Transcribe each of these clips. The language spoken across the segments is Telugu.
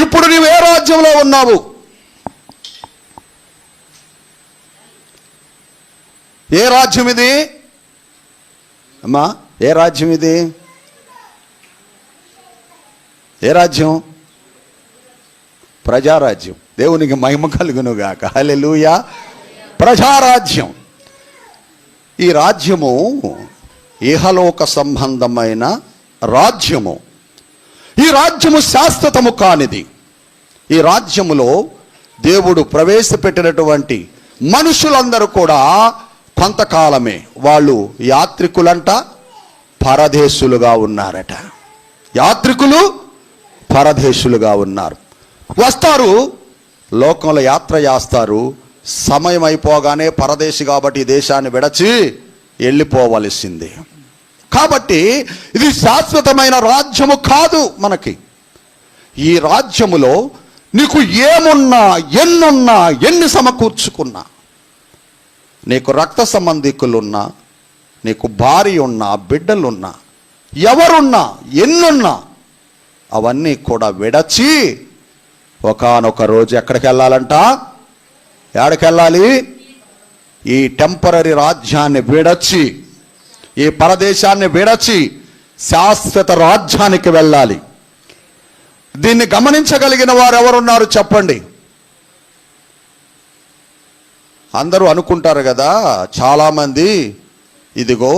ఇప్పుడు నీవు ఏ రాజ్యంలో ఉన్నావు? ఏ రాజ్యం ఇది అమ్మా? ఏ రాజ్యం ఇది? ఏ రాజ్యం? ప్రజారాజ్యం. దేవునికి మహిమ కలుగునుగాక. హల్లెలూయా. ప్రజారాజ్యం. ఈ రాజ్యము ఇహలోక సంబంధమైన రాజ్యము. ఈ రాజ్యము శాశ్వతము కానిది. ఈ రాజ్యములో దేవుడు ప్రవేశపెట్టినటువంటి మనుషులందరూ కూడా కొంతకాలమే. వాళ్ళు యాత్రికులంట, పరదేశులుగా ఉన్నారట. యాత్రికులు, పరదేశులుగా ఉన్నారు. వస్తారు, లోకంలో యాత్ర చేస్తారు. సమయం అయిపోగానే పరదేశి కాబట్టి ఈ దేశాన్ని విడచి వెళ్ళిపోవలసిందే. కాబట్టి ఇది శాశ్వతమైన రాజ్యము కాదు మనకి. ఈ రాజ్యములో నీకు ఏమున్నా, ఎన్నున్నా, ఎన్ని సమకూర్చుకున్నా, నీకు రక్త సంబంధికులున్నా, నీకు భార్య ఉన్నా, బిడ్డలున్నా, ఎవరున్నా, ఎన్నున్నా, అవన్నీ కూడా విడచి ఒకానొక రోజు ఎక్కడికి వెళ్ళాలంట? ఎక్కడికి వెళ్ళాలి? ఈ టెంపరరీ రాజ్యాన్ని విడచి, ఈ పరదేశాన్ని విడచి శాశ్వత రాజ్యానికి వెళ్ళాలి. దీన్ని గమనించగలిగిన వారు ఎవరున్నారు చెప్పండి? అందరూ అనుకుంటారు కదా, చాలామంది, ఇదిగో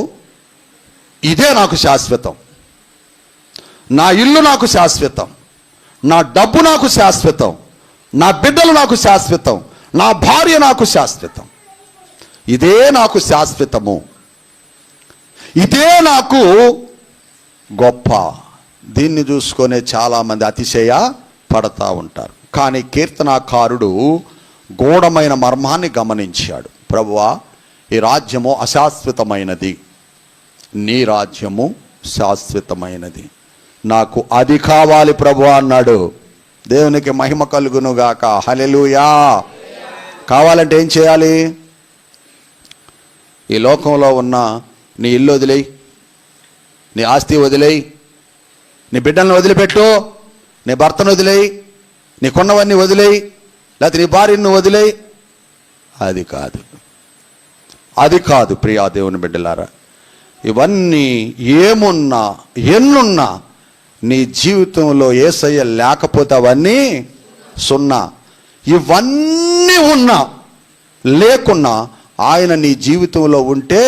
ఇదే నాకు శాశ్వతం, నా ఇల్లు నాకు శాశ్వతం, నా డబ్బు నాకు శాశ్వతం, నా బిడ్డలు నాకు శాశ్వతం, నా భార్య నాకు శాశ్వతం, ఇదే నాకు శాశ్వతము, ఇదే నాకు గొప్ప. దీన్ని చూసుకొనే చాలామంది అతిశయ పడతా ఉంటారు. కానీ కీర్తనాకారుడు గూఢమైన మర్మాన్ని గమనించాడు. ప్రభువా, ఈ రాజ్యము అశాశ్వతమైనది, నీ రాజ్యము శాశ్వతమైనది, నాకు అది కావాలి ప్రభువా అన్నాడు. దేవునికి మహిమ కలుగునుగాక. హల్లెలూయా. కావాలంటే ఏం చేయాలి? ఈ లోకంలో ఉన్న నీ ఇల్లు వదిలేయి, నీ ఆస్తి వదిలేయి, నీ బిడ్డలను వదిలిపెట్టు, నీ భర్తను వదిలేయి, నీకున్నవన్నీ వదిలేయి, లేకపోతే నీ భార్యను వదిలేయి. అది కాదు, అది కాదు ప్రియా దేవుని బిడ్డలారా. ఇవన్నీ ఏమున్నా, ఎన్నున్నా, నీ జీవితంలో యేసయ్య లేకపోతే అవన్నీ సున్నా. ఇవన్నీ ఉన్నా లేకున్నా ఆయన నీ జీవితంలో ఉంటే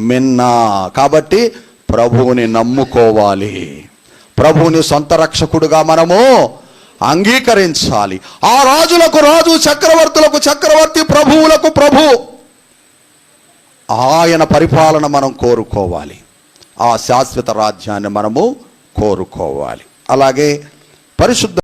మిన్నా. కాబట్టి ప్రభువుని నమ్ముకోవాలి, ప్రభువుని సొంత రక్షకుడుగా మనము అంగీకరించాలి. ఆ రాజులకు రాజు, చక్రవర్తులకు చక్రవర్తి, ప్రభువులకు ప్రభు, ఆయన పరిపాలన మనం కోరుకోవాలి. ఆ శాశ్వత రాజ్యాన్ని మనము కోరుకోవాలి. అలాగే పరిశుద్ధ